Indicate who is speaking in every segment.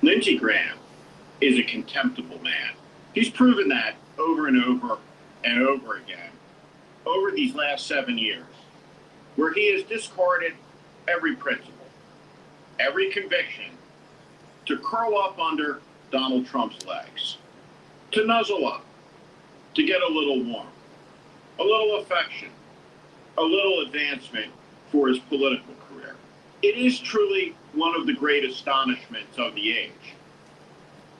Speaker 1: Lindsey Graham is a contemptible man. He's proven that over and over and over again over these last 7 years, where he has discarded every principle, every conviction to curl up under Donald Trump's legs, to nuzzle up, to get a little warmth, a little affection, a little advancement for his political career. It is truly one of the great astonishments of the age.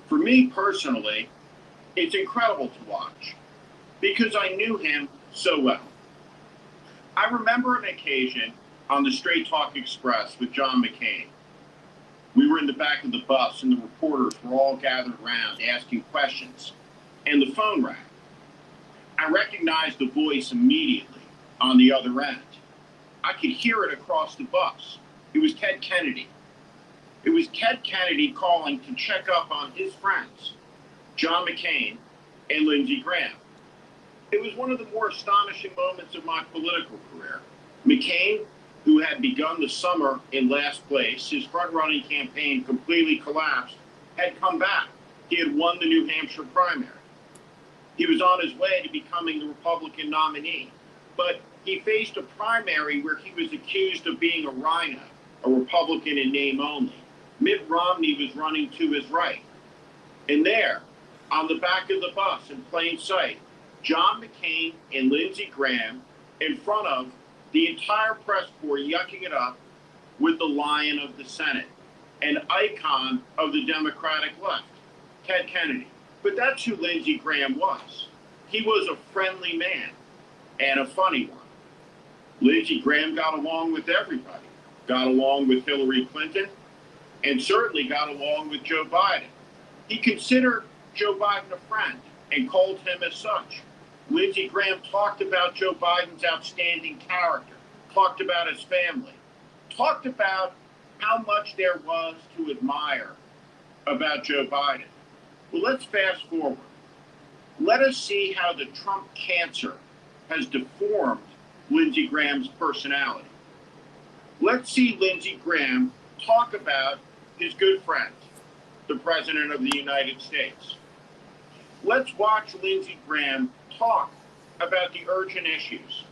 Speaker 1: For me personally, it's incredible to watch because I knew him so well. I remember an occasion on the Straight Talk Express with John McCain. We were in the back of the bus and the reporters were all gathered around asking questions, and the phone rang. I recognized the voice immediately on the other end. I could hear it across the bus. It was Ted Kennedy. It was Ted Kennedy calling to check up on his friends, John McCain and Lindsey Graham. It was one of the more astonishing moments of my political career. McCain, who had begun the summer in last place, his front-running campaign completely collapsed, had come back. He had won the New Hampshire primary. He was on his way to becoming the Republican nominee, but he faced a primary where he was accused of being a rhino, a Republican in name only. Mitt Romney was running to his right. And there, on the back of the bus in plain sight, John McCain and Lindsey Graham in front of the entire press corps yucking it up with the lion of the Senate, an icon of the Democratic left, Ted Kennedy. But that's who Lindsey Graham was. He was a friendly man and a funny one. Lindsey Graham got along with everybody, got along with Hillary Clinton, and certainly got along with Joe Biden. He considered Joe Biden a friend and called him as such. Lindsey Graham talked about Joe Biden's outstanding character, talked about his family, talked about how much there was to admire about Joe Biden. Well, let's fast forward. Let us see how the Trump cancer has deformed Lindsey Graham's personality. Let's see Lindsey Graham talk about his good friend, the President of the United States. Let's watch Lindsey Graham talk about the urgent issues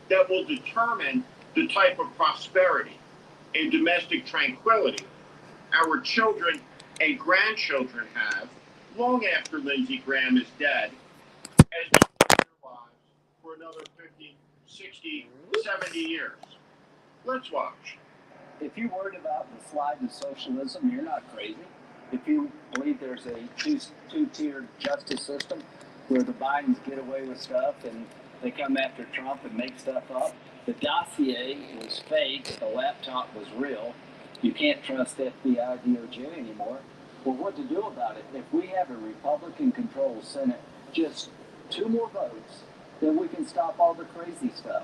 Speaker 1: that will determine the type of prosperity and domestic tranquility our children and grandchildren have long after Lindsey Graham is dead, as they live their lives for another 50, 60, 70 years. Let's watch.
Speaker 2: If you're worried about the slide to socialism, you're not crazy. If you believe there's a two-tiered justice system where the Bidens get away with stuff and they come after Trump and make stuff up, the dossier was fake, the laptop was real, you can't trust FBI, DOJ anymore. Well, what to do about it? If we have a Republican-controlled Senate, just 2 more votes, then we can stop all the crazy stuff.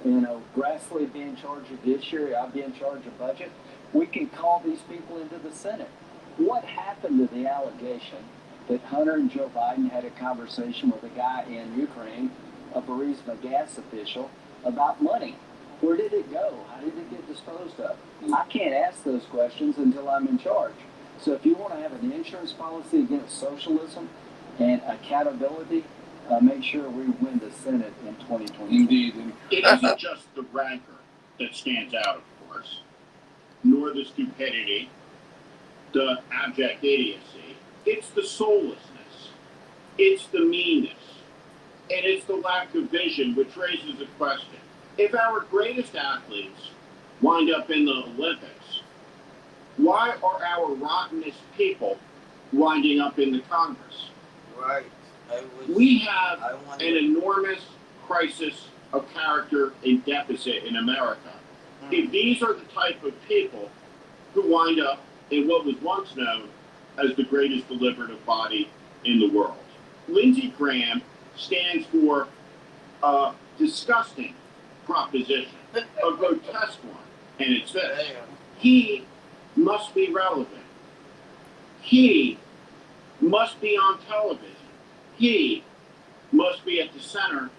Speaker 2: You know, Grassley be in charge of judiciary, I'll be in charge of budget. We can call these people into the Senate. What happened to the allegation that Hunter and Joe Biden had a conversation with a guy in Ukraine, a Burisma gas official, about money? Where did it go? How did it get disposed of? I can't ask those questions until I'm in charge. So if you want to have an insurance policy against socialism and accountability, make sure we win the Senate in 2020.
Speaker 1: Indeed. And it isn't just the rancor that stands out, of course, nor the stupidity, the abject idiocy. It's the soullessness. It's the meanness. And it's the lack of vision, which raises a question. If our greatest athletes wind up in the Olympics, why are our rottenest people winding up in the Congress?
Speaker 3: Right.
Speaker 1: We have an enormous crisis of character and deficit in America. If these are the type of people who wind up in what was once known as the greatest deliberative body in the world. Lindsey Graham stands for a disgusting proposition, a grotesque one, and it's this. He must be relevant. He must be on television. He must be at the center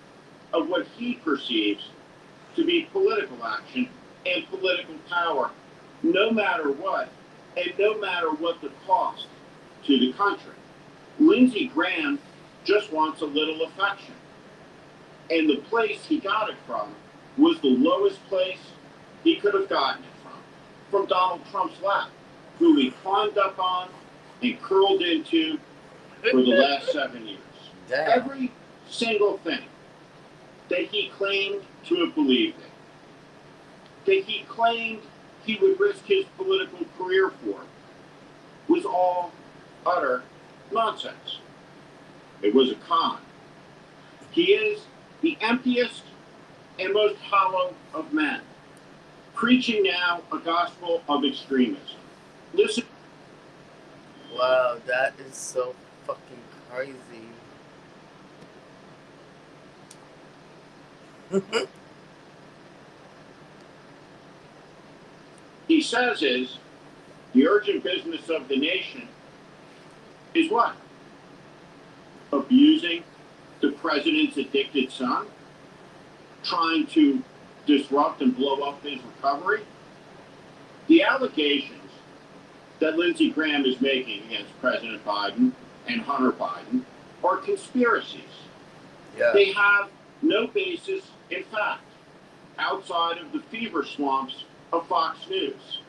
Speaker 1: of what he perceives to be political action and political power, no matter what and no matter what the cost to the country. Lindsey Graham just wants a little affection. And the place he got it from was the lowest place he could have gotten it from Donald Trump's lap, who he climbed up on and curled into for the last 7 years.
Speaker 3: Damn.
Speaker 1: Every single thing that he claimed to have believed in, that he claimed he would risk his political career for, was all utter nonsense. It was a con. He is the emptiest and most hollow of men, preaching now a gospel of extremism. Listen.
Speaker 3: Wow, that is so fucking crazy.
Speaker 1: He says is the urgent business of the nation is what? Abusing the president's addicted son? Trying to disrupt and blow up his recovery? The allegations that Lindsey Graham is making against President Biden and Hunter Biden are conspiracies.
Speaker 3: Yeah.
Speaker 1: They have no basis in fact, outside of the fever swamps of Fox News.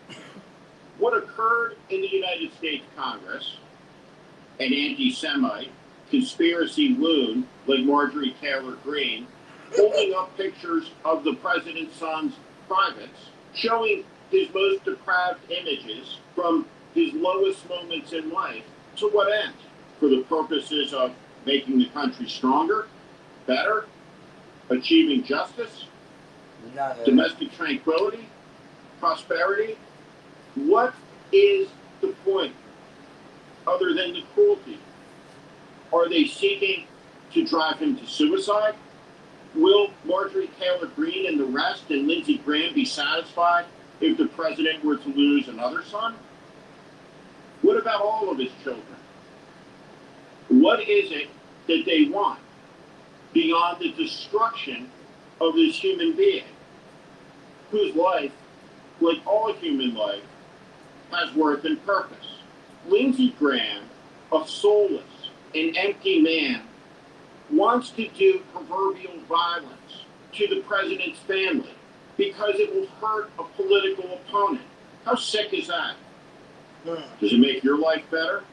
Speaker 1: What occurred in the United States Congress, an anti-Semite, conspiracy loon like Marjorie Taylor Greene, holding up pictures of the president's son's privates, showing his most depraved images from his lowest moments in life, to what end? For the purposes of making the country stronger, better, achieving justice, domestic tranquility, prosperity? What is the point other than the cruelty? Are they seeking to drive him to suicide? Will Marjorie Taylor Greene and the rest and Lindsey Graham be satisfied if the president were to lose another son? What about all of his children? What is it that they want beyond the destruction of this human being, whose life, like all human life, has worth and purpose? Lindsey Graham, a soulless and empty man, wants to do proverbial violence to the president's family because it will hurt a political opponent. How sick is that? Does it make your life better?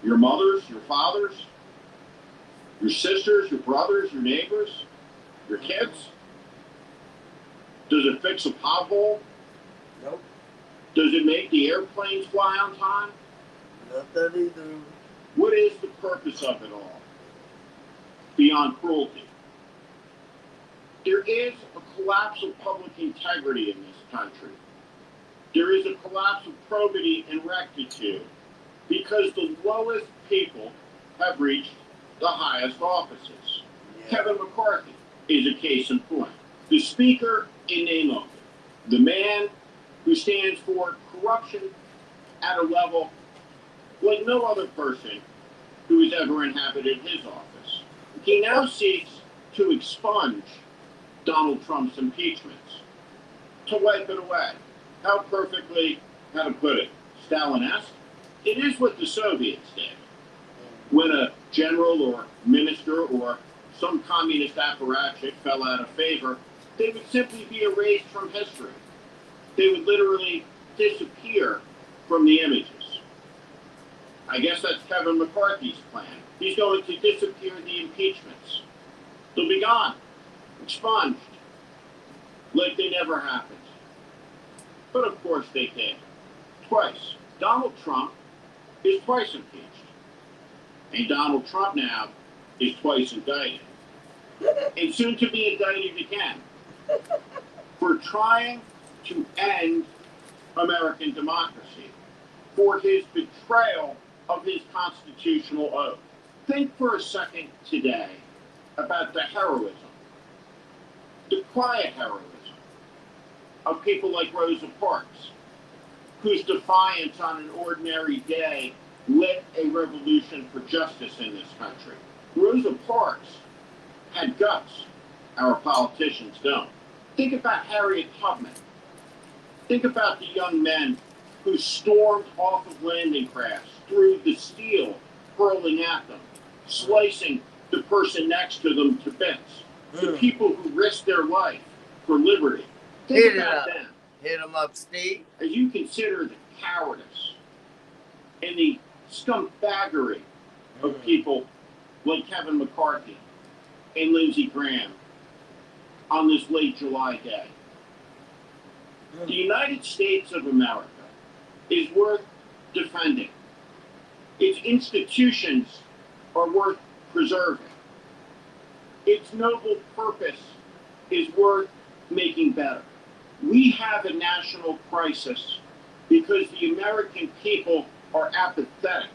Speaker 1: Your mother's, your father's, your sisters, your brothers, your neighbors, your kids? Does it fix a pothole?
Speaker 3: Nope.
Speaker 1: Does it make the airplanes fly on time?
Speaker 3: Not that either.
Speaker 1: What is the purpose of it all? Beyond cruelty. There is a collapse of public integrity in this country. There is a collapse of probity and rectitude because the lowest people have reached the highest offices.
Speaker 3: Yeah.
Speaker 1: Kevin McCarthy is a case in point. The speaker in name only. The man who stands for corruption at a level like no other person who has ever inhabited his office. He now seeks to expunge Donald Trump's impeachments, to wipe it away. How perfectly, how to put it, Stalin-esque? It is what the Soviets did. When a general or minister or some communist apparatchik fell out of favor, they would simply be erased from history. They would literally disappear from the images. I guess that's Kevin McCarthy's plan. He's going to disappear the impeachments. They'll be gone, expunged, like they never happened. But of course they did. Twice. Donald Trump is twice impeached. And Donald Trump now is twice indicted. And soon to be indicted again for trying to end American democracy, for his betrayal of his constitutional oath. Think for a second today about the heroism, the quiet heroism of people like Rosa Parks, whose defiance on an ordinary day lit a revolution for justice in this country. Rosa Parks had guts. Our politicians don't. Think about Harriet Tubman. Think about the young men who stormed off of landing crafts, threw the steel hurling at them, slicing the person next to them to bits. The people who risked their life for liberty. Think
Speaker 3: Hit it
Speaker 1: about
Speaker 3: up.
Speaker 1: them.
Speaker 3: Hit him up, Steve.
Speaker 1: As you consider the cowardice and the scumbaggery of people like Kevin McCarthy and Lindsey Graham on this late July day. The United States of America is worth defending. Its institutions are worth preserving. Its noble purpose is worth making better. We have a national crisis because the American people are apathetic.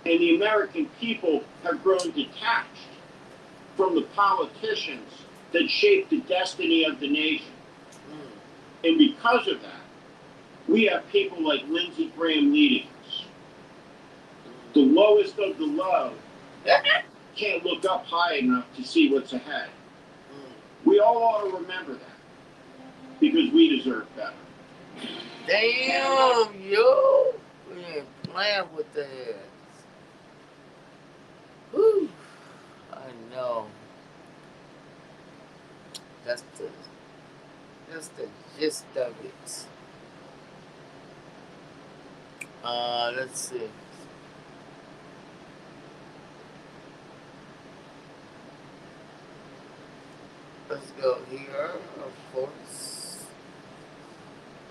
Speaker 1: And the American people have grown detached from the politicians that shape the destiny of the nation. And because of that, we have people like Lindsey Graham leading us. The lowest of the low can't look up high enough to see what's ahead. We all ought to remember that because we deserve better.
Speaker 3: Damn, yo. We ain't playing with the heads. Whew. I know. That's the gist of it. Let's see. Let's go here, of course.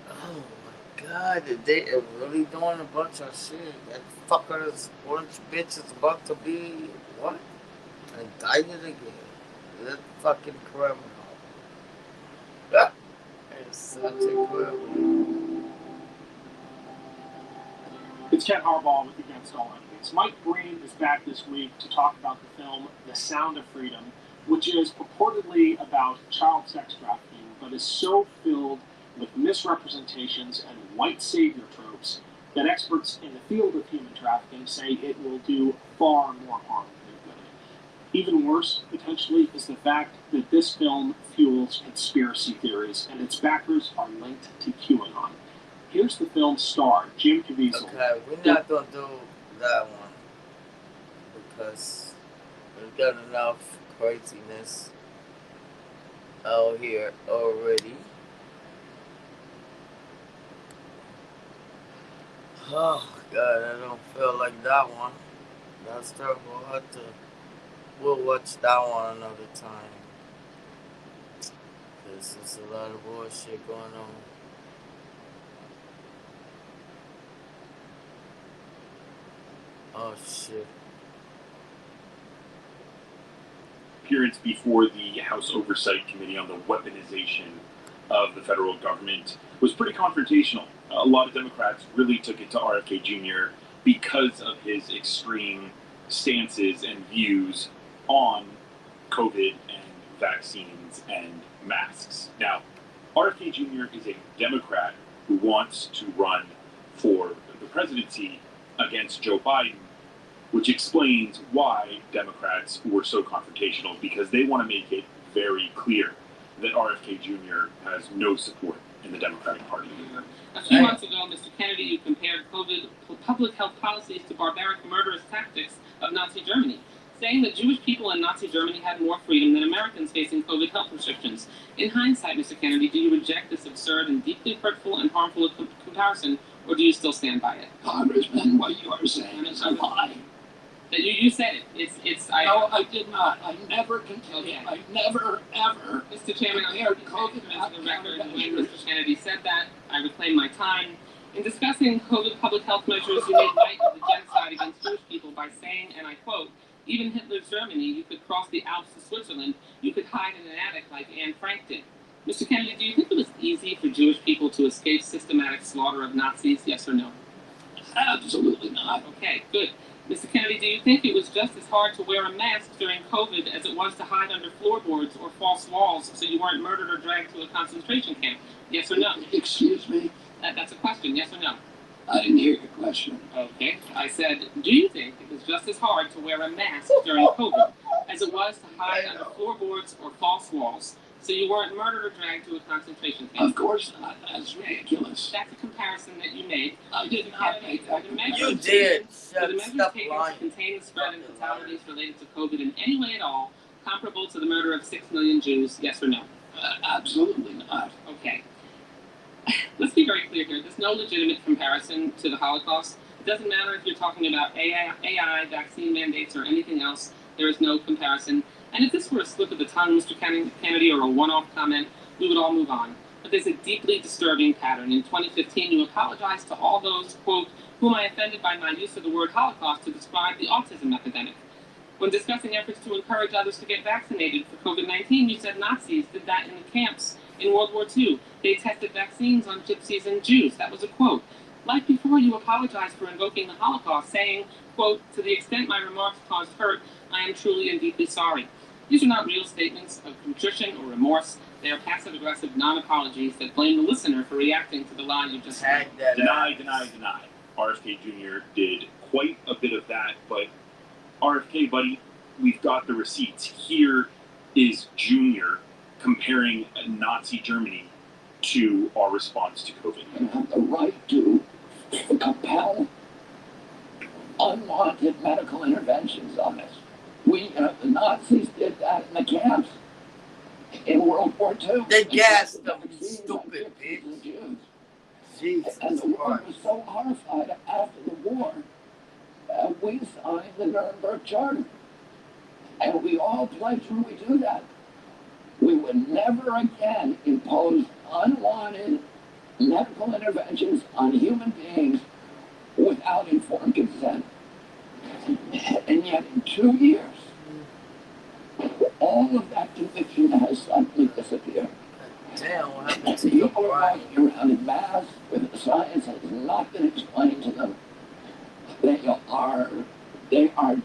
Speaker 3: Oh my god, they are really doing a bunch of shit. That fucker's orange bitch is about to be, what? Indicted again. That fucking criminal. It's such a criminal.
Speaker 4: It's Ken Harbaugh with Against All Enemies. Mike Breen is back this week to talk about the film The Sound of Freedom, which is purportedly about child sex trafficking, but is so filled with misrepresentations and white savior tropes that experts in the field of human trafficking say it will do far more harm than good. Even worse, potentially, is the fact that this film fuels conspiracy theories, and its backers are linked to QAnon. Here's the film's star, Jim Caviezel.
Speaker 3: Okay, we're not gonna do that one because we've got enough craziness out here already. Oh god, I don't feel like that one. That's terrible. We'll watch that one another time. Cause there's a lot of bullshit going on. Oh shit.
Speaker 5: Appearance before the House Oversight Committee on the weaponization of the federal government was pretty confrontational. A lot of Democrats really took it to RFK Jr. because of his extreme stances and views on COVID and vaccines and masks. Now, RFK Jr. is a Democrat who wants to run for the presidency against Joe Biden, which explains why Democrats were so confrontational, because they want to make it very clear that RFK Jr. has no support in the Democratic Party.
Speaker 6: A few months ago, Mr. Kennedy, you compared COVID public health policies to barbaric murderous tactics of Nazi Germany, saying that Jewish people in Nazi Germany had more freedom than Americans facing COVID health restrictions. In hindsight, Mr. Kennedy, do you reject this absurd and deeply hurtful and harmful comparison, or do you still stand by it?
Speaker 7: Congressman, what you are saying is a lie.
Speaker 6: That you said it.
Speaker 7: No, I did not. I never continued.
Speaker 6: Okay.
Speaker 7: I never, ever.
Speaker 6: Mr. Chairman, I'm here to
Speaker 7: COVID
Speaker 6: the record. When Mr. Kennedy said that, I reclaim my time. In discussing COVID public health measures, you made light of the genocide against Jewish people by saying, and I quote, "Even Hitler's Germany, you could cross the Alps to Switzerland, you could hide in an attic like Anne Frank did." Mr. Kennedy, do you think it was easy for Jewish people to escape systematic slaughter of Nazis, yes or no?
Speaker 7: Absolutely not.
Speaker 6: Okay, good. Mr. Kennedy, do you think it was just as hard to wear a mask during COVID as it was to hide under floorboards or false walls so you weren't murdered or dragged to a concentration camp? Yes or no?
Speaker 7: Excuse me?
Speaker 6: That's a question, yes or no?
Speaker 7: I didn't hear your question.
Speaker 6: Okay, I said, do you think it was just as hard to wear a mask during COVID as it was to hide under floorboards or false walls so So you weren't murdered or dragged to a concentration camp.
Speaker 7: Of course not. That's ridiculous.
Speaker 6: That's a comparison that you made.
Speaker 7: I did not make that
Speaker 3: You did.
Speaker 6: Were the
Speaker 3: Shut
Speaker 6: measures
Speaker 3: stop
Speaker 6: taken
Speaker 3: lying.
Speaker 6: to contain the spread and fatalities related to COVID in any way at all comparable to the murder of 6 million Jews? Yes or no?
Speaker 7: Absolutely not.
Speaker 6: Okay. Let's be very clear here. There's no legitimate comparison to the Holocaust. It doesn't matter if you're talking about AI, vaccine mandates, or anything else. There is no comparison. And if this were a slip of the tongue, Mr. Kennedy, or a one-off comment, we would all move on. But there's a deeply disturbing pattern. In 2015, you apologized to all those, quote, whom I offended by my use of the word Holocaust to describe the autism epidemic. When discussing efforts to encourage others to get vaccinated for COVID-19, you said Nazis did that in the camps in World War II. They tested vaccines on gypsies and Jews. That was a quote. Like before, you apologized for invoking the Holocaust, saying, quote, to the extent my remarks caused hurt, I am truly and deeply sorry. These are not real statements of contrition or remorse. They are passive-aggressive non-apologies that blame the listener for reacting to the lie you just
Speaker 3: Tag
Speaker 6: said.
Speaker 3: that
Speaker 5: Deny,
Speaker 3: out.
Speaker 5: deny, deny. RFK Jr. did quite a bit of that, but RFK, buddy, we've got the receipts. Here is Jr. comparing Nazi Germany to our response to COVID.
Speaker 7: You have the right to compel unwanted medical interventions on us. The Nazis did that in the camps in World War II.
Speaker 3: They gassed them,
Speaker 7: Vaccines on
Speaker 3: stupid
Speaker 7: gypsies and
Speaker 3: bitch.
Speaker 7: Jews.
Speaker 3: Jesus
Speaker 7: And the world was
Speaker 3: Christ.
Speaker 7: so horrified after the war, we signed the Nuremberg Charter. And we all pledged when we do that, we would never again impose unwanted medical interventions on human beings without informed consent. And yet in 2 years, all of that conviction has suddenly disappeared.
Speaker 3: Damn, what happened to your
Speaker 7: People are
Speaker 3: brain?
Speaker 7: walking around in mass with science has not been explained to them. They are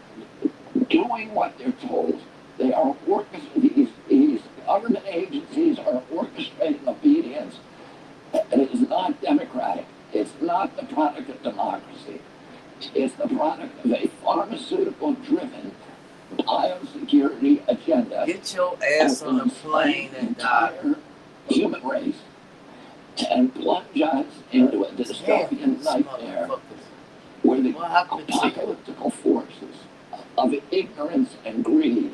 Speaker 7: doing what they're told. They are these government agencies are orchestrating obedience. It is not democratic. It's not the product of democracy. It's the product of a pharmaceutical-driven biosecurity agenda.
Speaker 3: Get your ass on a plane and die.
Speaker 7: Entire human race and plunge us into a dystopian
Speaker 3: Damn,
Speaker 7: nightmare
Speaker 3: motherfuckers.
Speaker 7: where the
Speaker 3: What happened to you?
Speaker 7: apocalyptical forces of ignorance and greed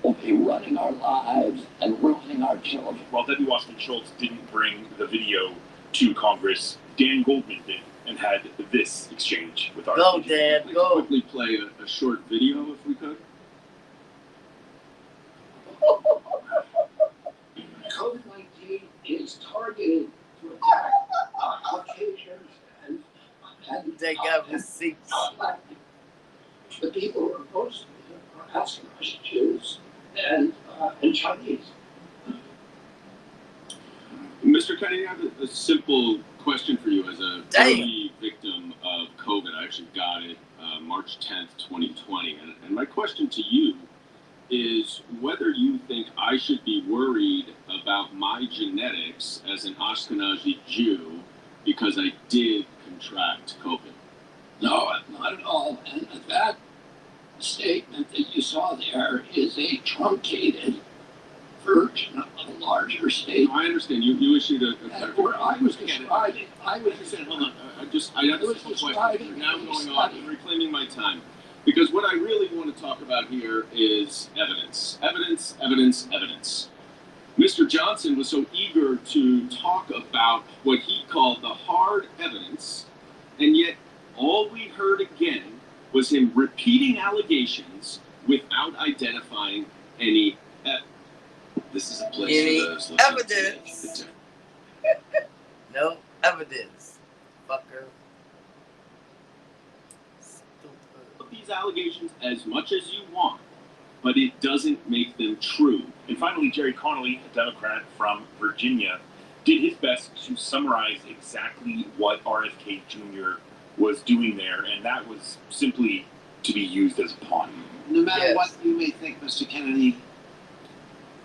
Speaker 7: will be running our lives and ruining our children.
Speaker 5: While Debbie Wasserman Schultz didn't bring the video to Congress, Dan Goldman did and had this exchange with RFK.
Speaker 3: Go,
Speaker 5: Jr.
Speaker 3: Dad,
Speaker 8: I'd like to
Speaker 3: go.
Speaker 8: quickly play a short video if we could.
Speaker 7: COVID-19 is targeted to attack Caucasians and
Speaker 3: They got receipts.
Speaker 7: the people who are opposed to it are asking us Jews and Chinese.
Speaker 8: Mr. Kennedy, I have a simple question for you. As a
Speaker 3: Damn.
Speaker 8: early victim of COVID, I actually got it March 10th, 2020. And my question to you is whether you think I should be worried about my genetics as an Ashkenazi Jew because I did contract COVID.
Speaker 7: No, not at all. And that statement that you saw there is a truncated version of a larger statement.
Speaker 8: I understand. You issued a
Speaker 7: And where I was
Speaker 8: Get it.
Speaker 7: describing, I was
Speaker 8: Understand, hold on. I have a
Speaker 7: was
Speaker 8: simple question.
Speaker 7: describing
Speaker 8: You're now
Speaker 7: a
Speaker 8: going
Speaker 7: study.
Speaker 8: on and reclaiming my time. Because what I really want to talk about here is evidence. Evidence, evidence, evidence. Mr. Johnson was so eager to talk about what he called the hard evidence, and yet all we heard again was him repeating allegations without identifying any evidence. This is a place
Speaker 3: Any
Speaker 8: for those looking to
Speaker 3: evidence.
Speaker 8: take-
Speaker 3: No evidence. Fucker. Stupid.
Speaker 5: These allegations as much as you want, but it doesn't make them true. And finally, Jerry Connolly, a Democrat from Virginia, did his best to summarize exactly what RFK Jr. was doing there, and that was simply to be used as a pawn.
Speaker 9: No matter
Speaker 3: Yes.
Speaker 9: what you may think, Mr. Kennedy,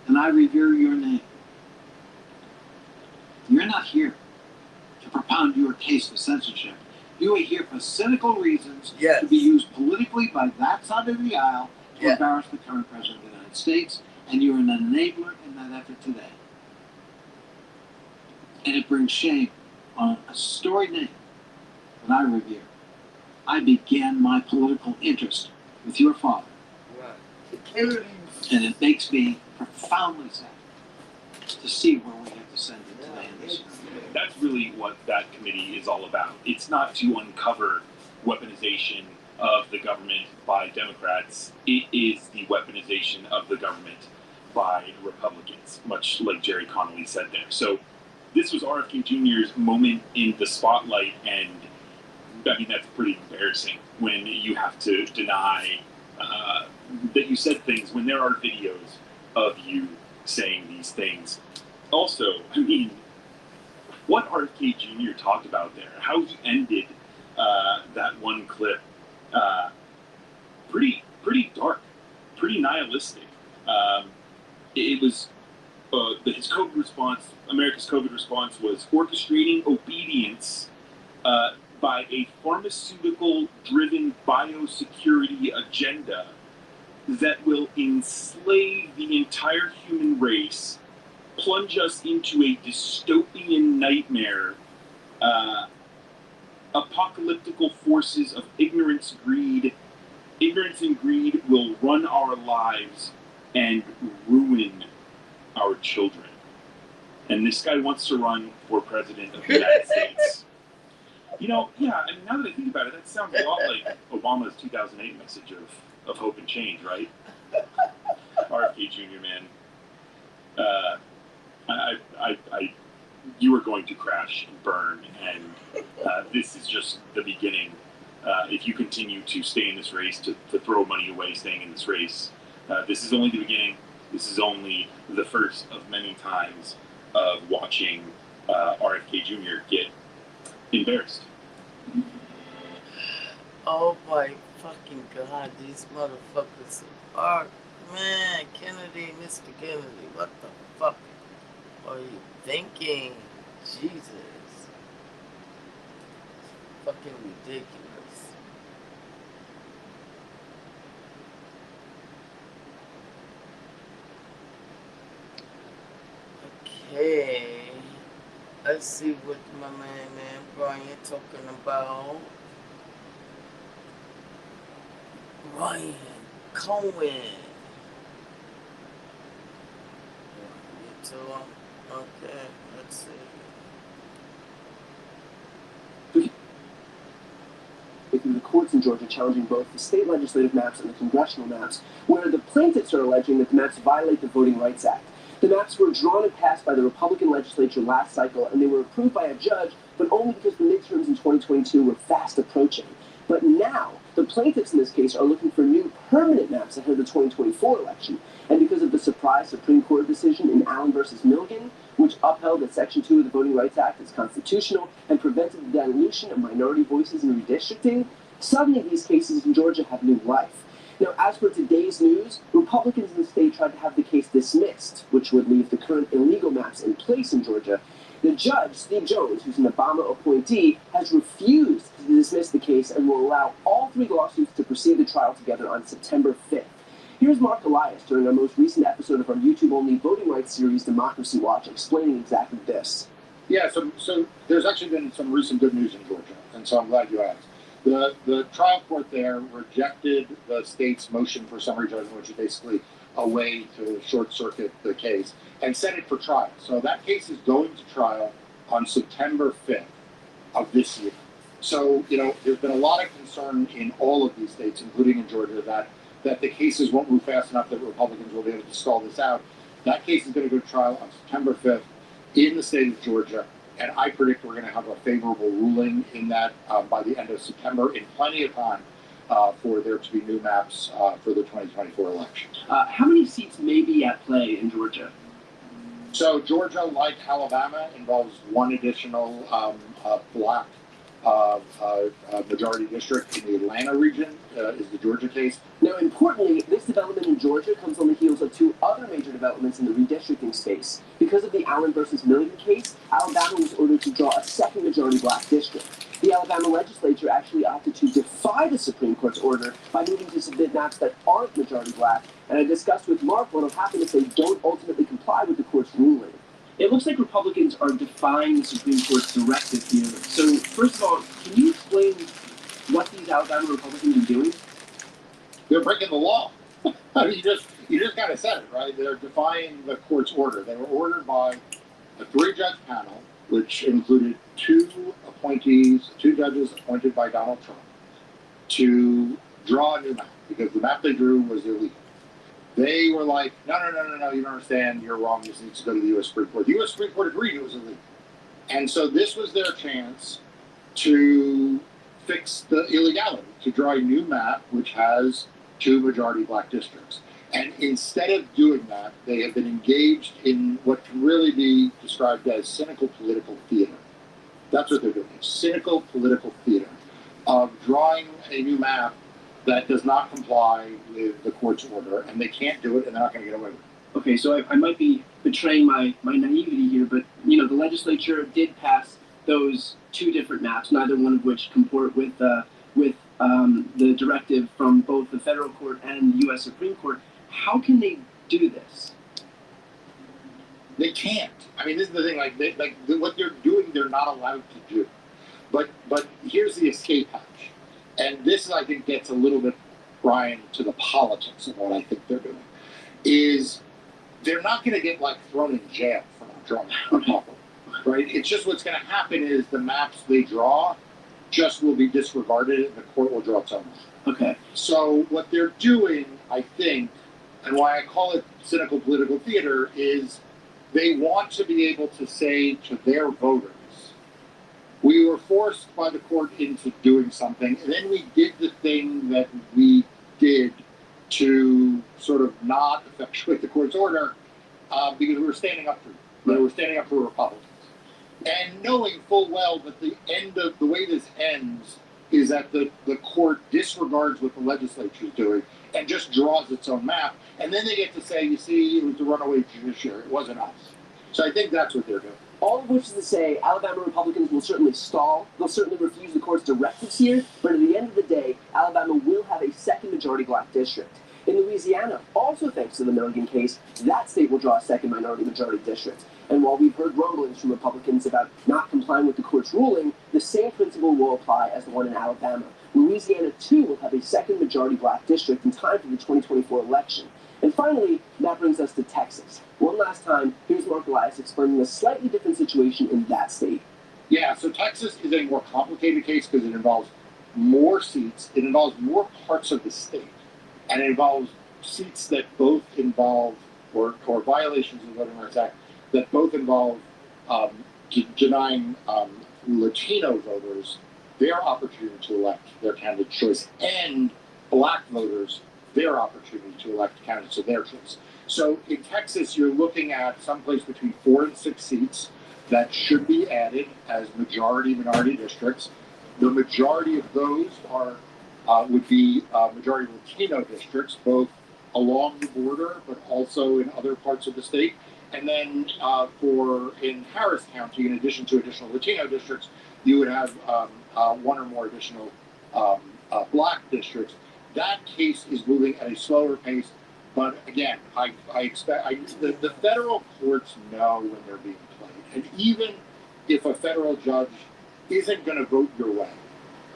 Speaker 9: and I revere your name, you're not here to propound your case for censorship. You are here for cynical reasons
Speaker 3: Yes.
Speaker 9: to be used politically by that side of the aisle to
Speaker 3: Yeah.
Speaker 9: embarrass the current president of the United States. And you're an enabler in that effort today. And it brings shame on a storied name that I revere. I began my political interest with your father.
Speaker 3: Right. The Kennedys.
Speaker 9: And it makes me profoundly sad to see where we have descended today in this.
Speaker 5: That's really what that committee is all about. It's not to uncover weaponization of the government by Democrats. It is the weaponization of the government by Republicans, much like Jerry Connolly said there. So this was RFK Jr.'s moment in the spotlight, and I mean, that's pretty embarrassing when you have to deny that you said things when there are videos of you saying these things. Also, I mean, what RFK Jr. talked about there, how he ended that one clip, pretty dark, pretty nihilistic. It was his COVID response. America's COVID response was orchestrating obedience by a pharmaceutical-driven biosecurity agenda that will enslave the entire human race, plunge us into a dystopian nightmare, apocalyptical forces of ignorance and greed will run our lives and ruin our children. And this guy wants to run for president of the United States. You know, yeah, I mean, now that I think about it, that sounds a lot like Obama's 2008 message of hope and change, right? RFK Jr., man. You are going to crash and burn, and this is just the beginning. If you continue to stay in this race, to throw money away staying in this race, this is only the beginning. This is only the first of many times of watching RFK Jr. get embarrassed.
Speaker 3: Oh my fucking God, these motherfuckers are, man, Kennedy, Mr. Kennedy, what the fuck are you thinking? Jesus. Fucking ridiculous. Okay. Let's see what my man Brian talking about. Ryan Cohen. Okay, let's see.
Speaker 10: Through the courts in Georgia challenging both the state legislative maps and the congressional maps, where the plaintiffs are alleging that the maps violate the Voting Rights Act. The maps were drawn and passed by the Republican legislature last cycle, and they were approved by a judge, but only because the midterms in 2022 were fast approaching. But now, the plaintiffs in this case are looking for new permanent maps ahead of the 2024 election. And because of the surprise Supreme Court decision in Allen versus Milligan, which upheld that Section 2 of the Voting Rights Act is constitutional and prevented the dilution of minority voices in redistricting, suddenly these cases in Georgia have new life. Now, as for today's news, Republicans in the state tried to have the case dismissed, which would leave the current illegal maps in place in Georgia. The judge, Steve Jones, who's an Obama appointee, has refused to dismiss the case and will allow all three lawsuits to proceed to trial together on September 5th. Here's Mark Elias during our most recent episode of our YouTube-only voting rights series, Democracy Watch, explaining exactly this.
Speaker 11: Yeah, so there's actually been some recent good news in Georgia, and so I'm glad you asked. The trial court there rejected the state's motion for summary judgment, which is basically a way to short-circuit the case, and set it for trial. So that case is going to trial on September 5th of this year. So, you know, there's been a lot of concern in all of these states, including in Georgia, that the cases won't move fast enough that Republicans will be able to stall this out. That case is going to go to trial on September 5th in the state of Georgia, and I predict we're going to have a favorable ruling in that by the end of September, in plenty of time for there to be new maps for the 2024 election.
Speaker 10: How many seats may be at play in Georgia?
Speaker 11: So Georgia, like Alabama, involves one additional black majority district in the Atlanta region, is the Georgia case.
Speaker 10: Now, importantly, this development in Georgia comes on the heels of two other major developments in the redistricting space. Because of the Allen versus Milligan case, Alabama was ordered to draw a second majority black district. The Alabama legislature actually opted to defy the Supreme Court's order by moving to submit maps that aren't majority black, and I discussed with Mark what will happen if they don't ultimately comply with the court's ruling. It looks like Republicans are defying the Supreme Court's directive here. So, first of all, can you explain what these Alabama Republicans are doing?
Speaker 11: They're breaking the law. I mean, you just kind of said it, right? They're defying the court's order. They were ordered by a 3-judge panel, which included two judges appointed by Donald Trump, to draw a new map because the map they drew was illegal. They were like, no, you don't understand, you're wrong, this needs to go to the U.S. Supreme Court. The U.S. Supreme Court agreed it was illegal. And so this was their chance to fix the illegality, to draw a new map which has 2 majority black districts. And instead of doing that, they have been engaged in what can really be described as cynical political theater. That's what they're doing. It's cynical political theater of drawing a new map that does not comply with the court's order, and they can't do it, and they're not going to get away with it.
Speaker 10: Okay, so I might be betraying my naivety here, but the legislature did pass those 2 different maps, neither one of which comport with the directive from both the federal court and the U.S. Supreme Court. How can they do this?
Speaker 11: They can't. I mean, this is the thing. What they're doing, they're not allowed to do. But here's the escape hatch. And this, I think, gets a little bit, Brian, to the politics of what I think they're doing, is they're not going to get, thrown in jail for not drawing a map, right? It's just what's going to happen is the maps they draw just will be disregarded and the court will draw its own map.
Speaker 10: Okay.
Speaker 11: So what they're doing, I think, and why I call it cynical political theater, is they want to be able to say to their voters, we were forced by the court into doing something, and then we did the thing that we did to sort of not effectuate the court's order because we were standing up for you. Right. We were standing up for Republicans. And knowing full well that the way this ends is that the court disregards what the legislature is doing and just draws its own map. And then they get to say, you see, it was the runaway judiciary. It wasn't us. So I think that's what they're doing.
Speaker 10: All of which is to say, Alabama Republicans will certainly stall. They'll certainly refuse the court's directives here. But at the end of the day, Alabama will have a second majority black district. In Louisiana, also thanks to the Milligan case, that state will draw a second majority district. And while we've heard rumblings from Republicans about not complying with the court's ruling, the same principle will apply as the one in Alabama. Louisiana, too, will have a second majority black district in time for the 2024 election. And finally, that brings us to Texas. One last time, here's Mark Elias explaining a slightly different situation in that state.
Speaker 11: Yeah, so Texas is a more complicated case because it involves more seats, it involves more parts of the state, and it involves seats that both involve, or violations of the Voting Rights Act, that both involve denying Latino voters their opportunity to elect their candidate choice, and black voters their opportunity to elect candidates of their choice. So in Texas, you're looking at someplace between 4 and 6 seats that should be added as minority districts. The majority of those would be majority Latino districts, both along the border, but also in other parts of the state. And then in Harris County, in addition to additional Latino districts, you would have 1 or more additional black districts. That case is moving at a slower pace, but again, I expect the federal courts know when they're being played, and even if a federal judge isn't going to vote your way,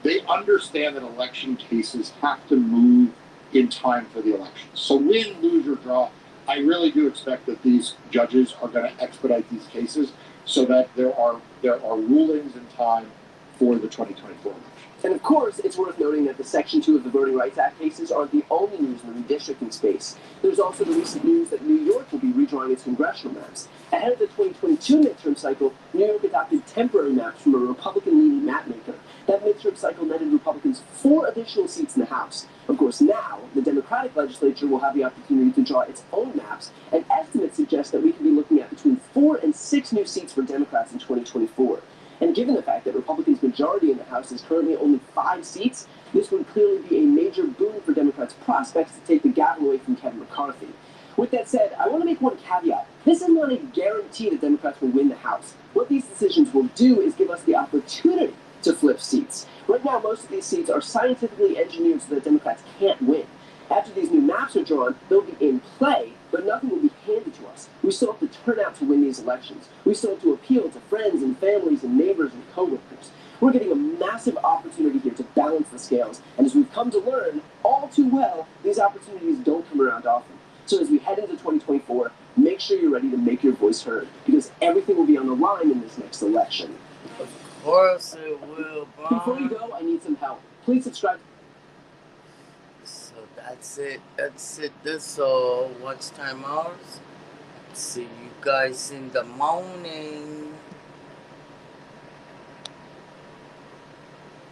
Speaker 11: they understand that election cases have to move in time for the election. So win, lose, or draw, I really do expect that these judges are going to expedite these cases so that there are rulings in time for the 2024 election.
Speaker 10: And of course, it's worth noting that the Section 2 of the Voting Rights Act cases aren't the only news in the redistricting space. There's also the recent news that New York will be redrawing its congressional maps. Ahead of the 2022 midterm cycle, New York adopted temporary maps from a Republican-leading mapmaker. That midterm cycle netted Republicans 4 additional seats in the House. Of course, now, the Democratic legislature will have the opportunity to draw its own maps, and estimates suggest that we could be looking at between 4 and 6 new seats for Democrats in 2024. And given the fact that Republicans' majority in the House is currently only 5 seats, this would clearly be a major boon for Democrats' prospects to take the gavel away from Kevin McCarthy. With that said, I want to make one caveat. This is not a guarantee that Democrats will win the House. What these decisions will do is give us the opportunity to flip seats. Right now, most of these seats are scientifically engineered so that Democrats can't win. After these new maps are drawn, they'll be in play, but nothing will be handed to us. We still have to turn out to win these elections. We still have to appeal to friends and families and neighbors and coworkers. We're getting a massive opportunity here to balance the scales, and as we've come to learn all too well, these opportunities don't come around often. So as we head into 2024, make sure you're ready to make your voice heard, because everything will be on the line in this next election.
Speaker 3: Of course it will, bro.
Speaker 10: Before you go, I need some help. Please subscribe.
Speaker 3: So that's it. This watch time hours. See you guys in the morning.